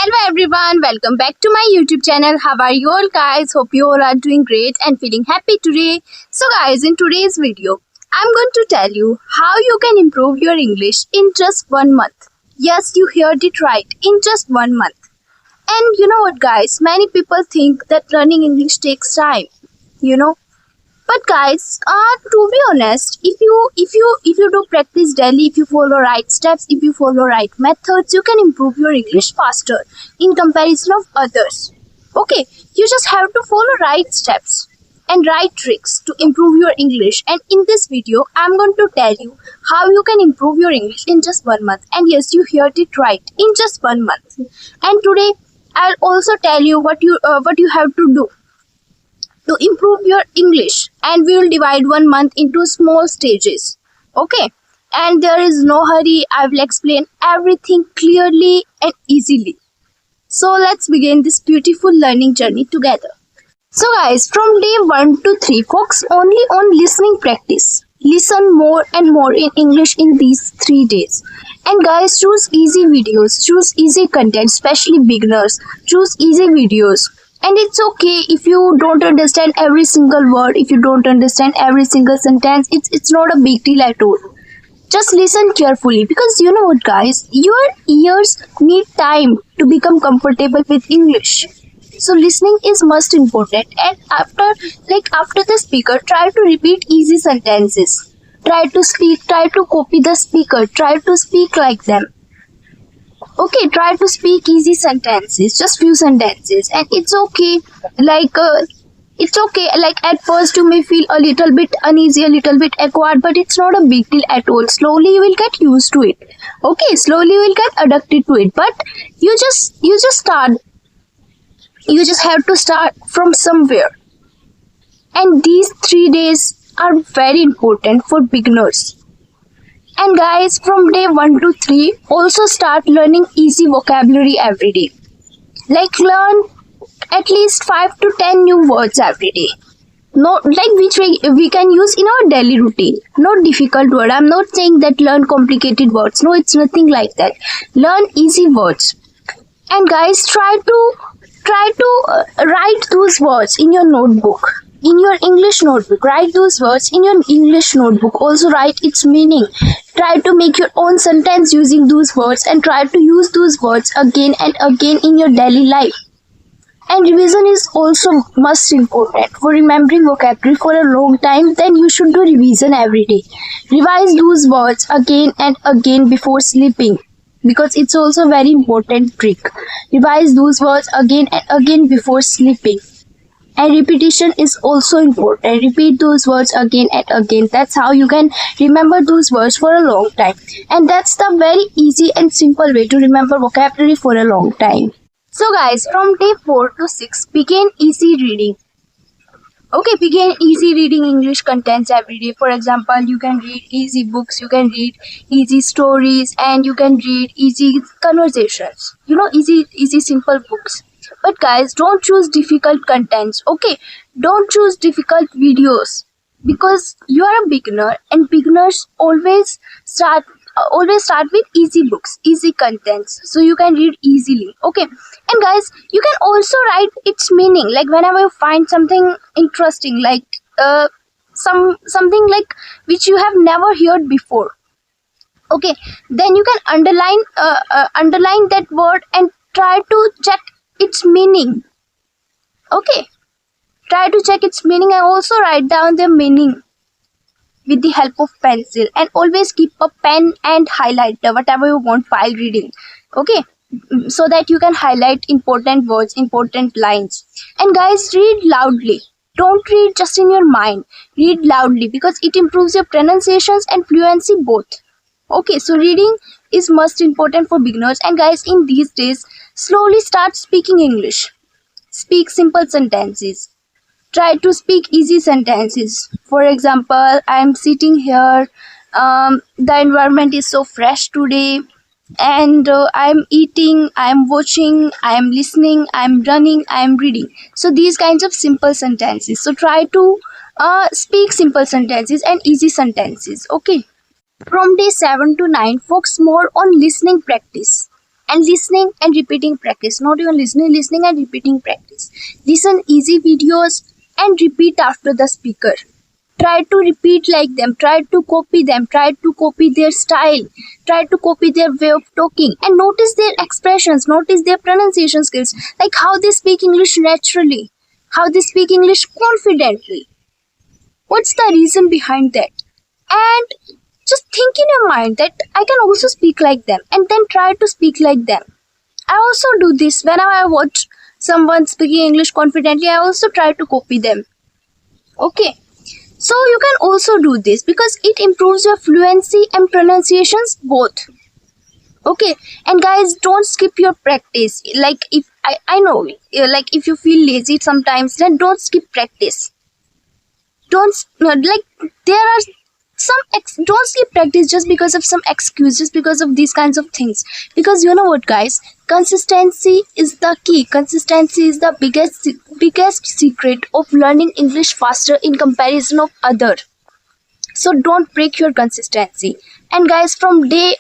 Hello everyone, welcome back to my YouTube channel. How are you all guys? Hope you all are doing great and feeling happy today. So guys, in today's video, I'm going to tell you how you can improve your English in just 1 month. Yes, you heard it right, in just 1 month. And you know what guys, many people think that learning English takes time, you know. But guys, to be honest, if you do practice daily, if you follow right steps, if you follow right methods, you can improve your English faster in comparison of others. Okay, you just have to follow right steps and right tricks to improve your English. And in this video, I'm going to tell you how you can improve your English in just 1 month. And yes, you heard it right, in just 1 month. And today, I'll also tell you what you have to do to improve your English, and we will divide 1 month into small stages. Okay, and there is no hurry. I will explain everything clearly and easily. So let's begin this beautiful learning journey together. So guys, from day 1 to 3, focus only on listening practice. Listen more and more in English in these 3 days. And guys, choose easy videos, choose easy content, especially beginners. Choose easy videos. And it's okay if you don't understand every single word, if you don't understand every single sentence. It's not a big deal at all. Just listen carefully, because you know what guys, your ears need time to become comfortable with English. So listening is most important. And after the speaker, try to repeat easy sentences. Try to copy the speaker, try to speak like them. Okay, try to speak easy sentences, just few sentences, and it's okay. Like at first you may feel a little bit uneasy, a little bit awkward, but it's not a big deal at all. Slowly you will get used to it. Okay, slowly you will get adapted to it. But you just start. You just have to start from somewhere. And these 3 days are very important for beginners. And guys, from day 1 to 3, also start learning easy vocabulary every day. Like learn at least 5 to 10 new words every day. Which we can use in our daily routine. Not difficult word. I'm not saying that learn complicated words. No, it's nothing like that. Learn easy words. And guys, try to write those words in your notebook. In your English notebook, write those words in your English notebook. Also write its meaning. Try to make your own sentence using those words, and try to use those words again and again in your daily life. And revision is also most important. For remembering vocabulary for a long time, then you should do revision every day. Revise those words again and again before sleeping, because it's also a very important trick. Revise those words again and again before sleeping. And repetition is also important. Repeat those words again and again. That's how you can remember those words for a long time. And that's the very easy and simple way to remember vocabulary for a long time. So guys, from day 4 to 6, begin easy reading. Okay, begin easy reading English contents every day. For example, you can read easy books, you can read easy stories, and you can read easy conversations. You know, easy simple books. But guys, don't choose difficult contents. Okay, don't choose difficult videos, because you are a beginner, and beginners always start with easy books, easy contents, so you can read easily. Okay, and guys, you can also write its meaning. Like whenever you find something interesting, like something like which you have never heard before. Okay, then you can underline that word and try to check its meaning. Okay, try to check its meaning and also write down the meaning with the help of pencil. And always keep a pen and highlighter whatever you want while reading. Okay, so that you can highlight important words, important lines. And guys, read loudly. Don't read just in your mind. Read loudly, because it improves your pronunciations and fluency both. Okay, so reading is most important for beginners. And guys, in these days, slowly start speaking English. Speak simple sentences. Try to speak easy sentences. For example, I'm sitting here, the environment is so fresh today, and I'm eating, I'm watching, I'm listening, I'm running, I'm reading. So these kinds of simple sentences. So try to speak simple sentences and easy sentences. Okay. From day 7 to 9, focus more on listening practice. And listening and repeating practice. Not even listening and repeating practice. Listen easy videos and repeat after the speaker. Try to repeat like them, try to copy them, try to copy their style, try to copy their way of talking, and notice their expressions, notice their pronunciation skills, like how they speak English naturally, how they speak English confidently. What's the reason behind that? And just think in your mind that I can also speak like them, and then try to speak like them. I also do this whenever I watch someone speaking English confidently. I also try to copy them. Okay. So you can also do this because it improves your fluency and pronunciations both. Okay, and guys, don't skip your practice. Like if I know, like if you feel lazy sometimes, then don't skip practice. Don't like there are don't skip practice just because of some excuse, just because of these kinds of things. Because you know what, guys, consistency is the key. Consistency is the biggest secret of learning English faster in comparison of other. So don't break your consistency. And guys, from day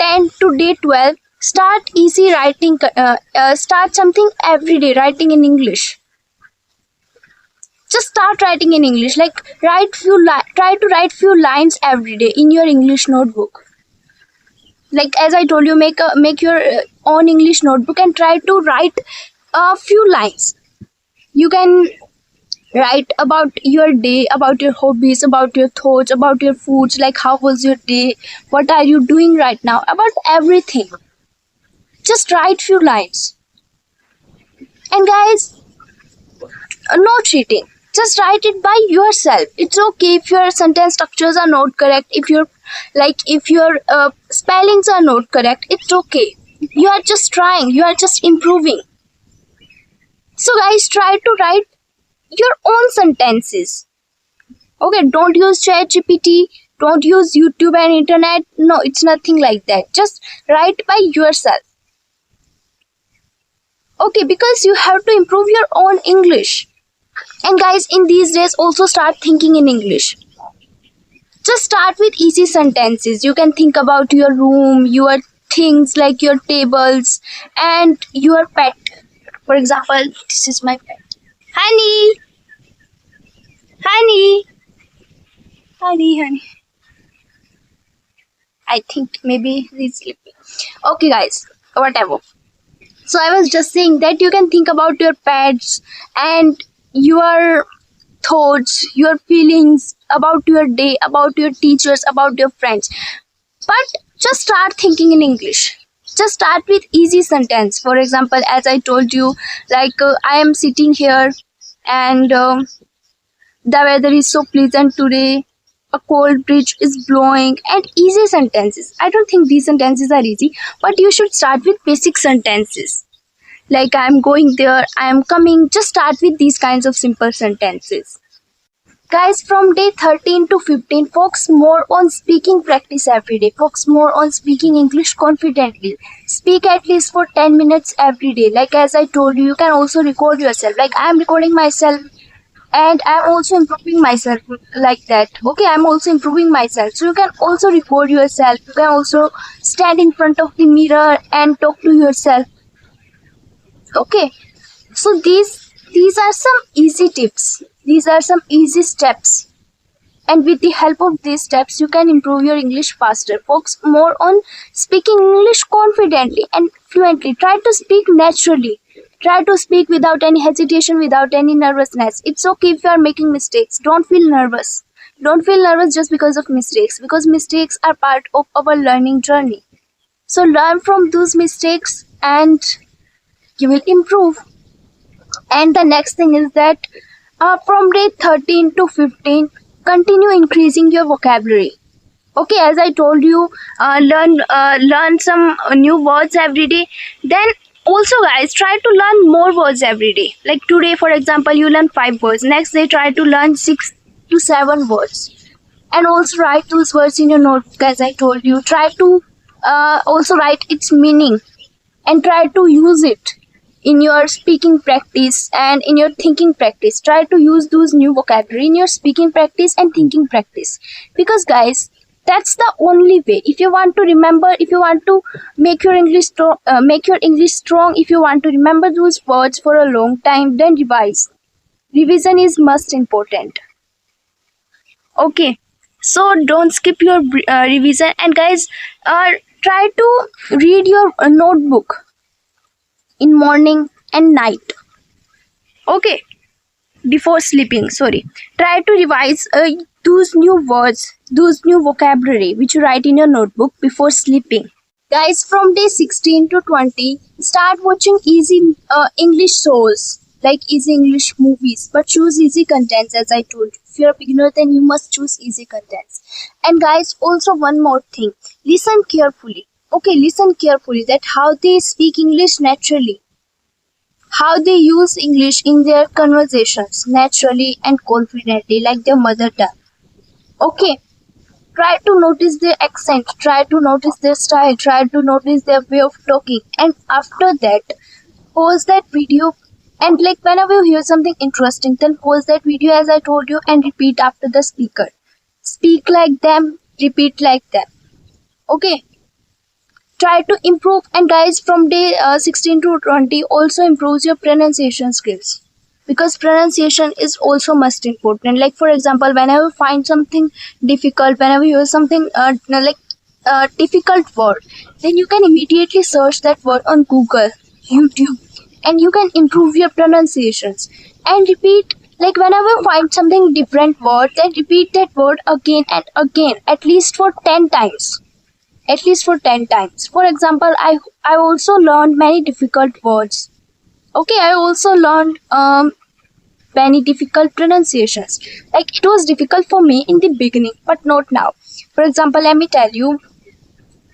10 to day 12, start easy writing. Start something every day, writing in English. Just start writing in English. Like try to write few lines every day in your English notebook. Like as I told you, make your own English notebook and try to write a few lines. You can write about your day, about your hobbies, about your thoughts, about your foods, like how was your day, what are you doing right now, about everything. Just write few lines. And guys, no cheating. Just write it by yourself. It's okay if your sentence structures are not correct, if your spellings are not correct. It's okay. You are just trying, you are just improving. So guys, try to write your own sentences. Okay, don't use ChatGPT, don't use YouTube and internet. No, it's nothing like that. Just write by yourself. Okay, because you have to improve your own English. And guys, in these days, also start thinking in English. Just start with easy sentences. You can think about your room, your things like your tables, and your pet. For example, this is my pet. Honey! Honey! Honey. I think maybe he's sleeping. Okay, guys, whatever. So I was just saying that you can think about your pets and your thoughts, your feelings about your day, about your teachers, about your friends. But just start thinking in English. Just start with easy sentence. For example, as I told you, like I am sitting here and the weather is so pleasant today. A cold breeze is blowing, and easy sentences. I don't think these sentences are easy, but you should start with basic sentences. Like I am going there, I am coming. Just start with these kinds of simple sentences. Guys, from day 13 to 15, focus more on speaking practice every day. Focus more on speaking English confidently. Speak at least for 10 minutes every day. Like as I told you, you can also record yourself. Like I am recording myself and I am also improving myself like that. Okay, I am also improving myself. So you can also record yourself. You can also stand in front of the mirror and talk to yourself. Okay, so these are some easy tips. These are some easy steps, and with the help of these steps you can improve your English faster. Focus more on speaking English confidently and fluently. Try to speak naturally. Try to speak without any hesitation, without any nervousness. It's okay if you are making mistakes. Don't feel nervous. Don't feel nervous just because of mistakes, because mistakes are part of our learning journey. So learn from those mistakes and you will improve. And the next thing is that from day 13 to 15, continue increasing your vocabulary. Okay, as I told you, learn some new words every day. Then also guys, try to learn more words every day. Like today, for example, you learn 5 words. Next day, try to learn 6 to 7 words. And also write those words in your notebook, as I told you. Try to also write its meaning and try to use it in your speaking practice and in your thinking practice. Try to use those new vocabulary in your speaking practice and thinking practice. Because guys, That's the only way. If you want to remember, if you want to make your English strong, if you want to remember those words for a long time, then revise. Revision is most important. Okay, so don't skip your revision. And guys, try to read your notebook in morning and night. Okay, before sleeping, sorry. Try to revise those new words, those new vocabulary which you write in your notebook before sleeping. Guys, from day 16 to 20, start watching easy English shows like easy English movies, but choose easy contents. As I told you, if you're a beginner, then you must choose easy contents. And guys, also one more thing, listen carefully. Okay, listen carefully that how they speak English naturally, how they use English in their conversations naturally and confidently like their mother tongue. Okay, try to notice their accent, try to notice their style, try to notice their way of talking, and after that, pause that video. And like whenever you hear something interesting, then pause that video as I told you and repeat after the speaker. Speak like them, repeat like them. Okay, try to improve. And guys, from day 16 to 20 also improves your pronunciation skills, because pronunciation is also most important. Like for example, whenever you find something difficult, whenever you hear something difficult word, then you can immediately search that word on Google, YouTube, and you can improve your pronunciations. And repeat, like whenever you find something different word, then repeat that word again and again, at least for 10 times. At least for 10 times. For example, I also learned many difficult words. Okay, I also learned many difficult pronunciations. Like it was difficult for me in the beginning, but not now. For example, let me tell you,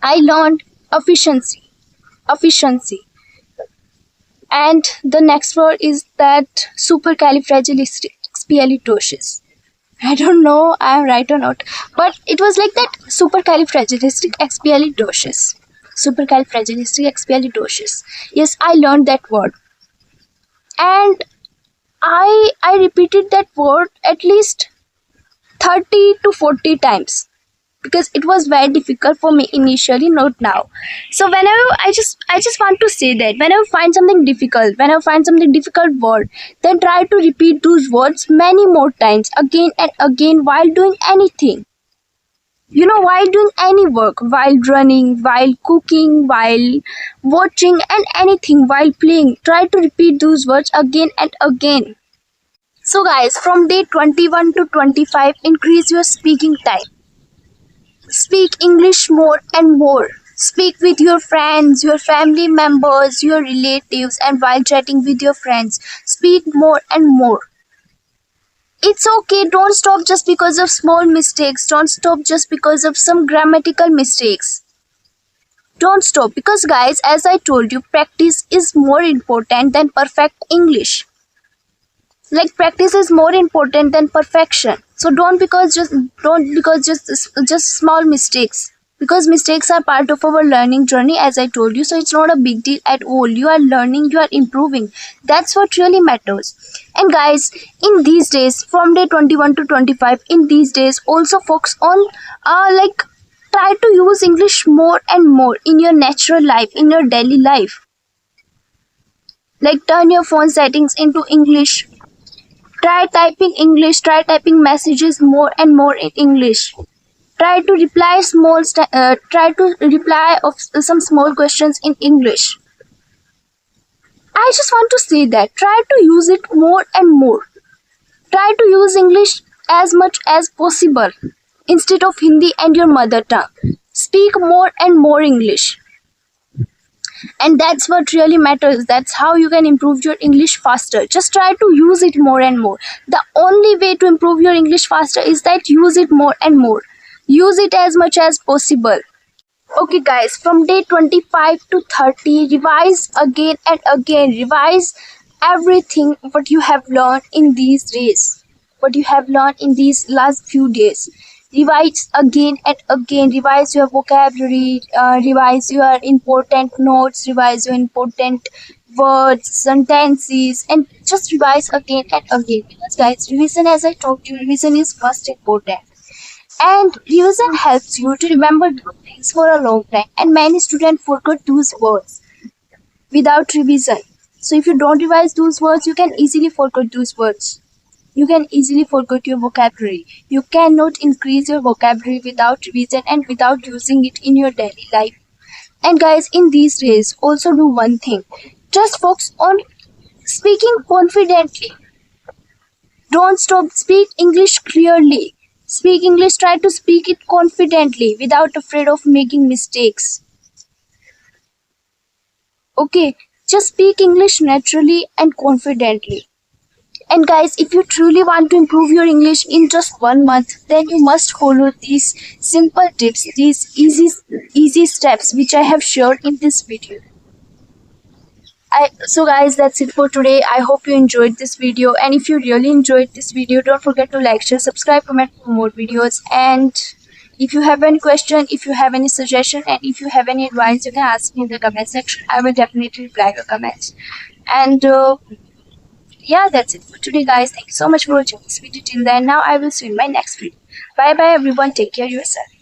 I learned efficiency, and the next word is that supercalifragilisticexpialidocious. I don't know I'm right or not, but it was like that, supercalifragilisticexpialidocious. Supercalifragilisticexpialidocious. Yes, I learned that word, and I repeated that word at least 30 to 40 times, because it was very difficult for me initially, not now. So whenever I just want to say that whenever you find something difficult, whenever you find something difficult word, then try to repeat those words many more times, again and again, while doing anything. You know, while doing any work, while running, while cooking, while watching, and anything, while playing, try to repeat those words again and again. So guys, from day 21 to 25, increase your speaking time. Speak English more and more. Speak with your friends, your family members, your relatives, and while chatting with your friends, speak more and more. It's okay, don't stop just because of small mistakes. Don't stop just because of some grammatical mistakes. Don't stop, because guys, as I told you, practice is more important than perfect English. Like practice is more important than perfection. So don't because just small mistakes, because mistakes are part of our learning journey, as I told you. So it's not a big deal at all. You are learning, you are improving. That's what really matters. And guys, in these days, from day 21 to 25, in these days, also focus on try to use English more and more in your natural life, in your daily life. Like turn your phone settings into English. Try typing English, try typing messages more and more in English. Try to reply of some small questions in English. I just want to say that try to use it more and more. Try to use English as much as possible instead of Hindi and your mother tongue. Speak more and more English. And that's what really matters. That's how you can improve your English faster. Just try to use it more and more. The only way to improve your English faster is that use it more and more. Use it as much as possible. Okay guys, from day 25 to 30, revise again and again. Revise everything what you have learned in these days. What you have learned in these last few days. Revise again and again. Revise your vocabulary, revise your important notes, revise your important words, sentences, and just revise again and again. Because guys, revision, as I told you, revision is most important. And revision helps you to remember things for a long time. And many students forget those words without revision. So if you don't revise those words, you can easily forget those words. You can easily forget your vocabulary. You cannot increase your vocabulary without revision and without using it in your daily life. And guys, in these days, also do one thing. Just focus on speaking confidently. Don't stop. Speak English clearly. Speak English, try to speak it confidently without afraid of making mistakes. Okay, just speak English naturally and confidently. And guys, if you truly want to improve your English in just 1 month, then you must follow these simple tips, these easy steps which I have shared in this video. So guys, that's it for today. I hope you enjoyed this video, and if you really enjoyed this video, don't forget to like, share, subscribe, comment for more videos. And if you have any question, if you have any suggestion, and if you have any advice, you can ask me in the comment section. I will definitely reply your comments. And yeah, that's it for today, guys. Thank you so much for watching this video till then. Now I will see you in my next video. Bye bye everyone, take care of yourself.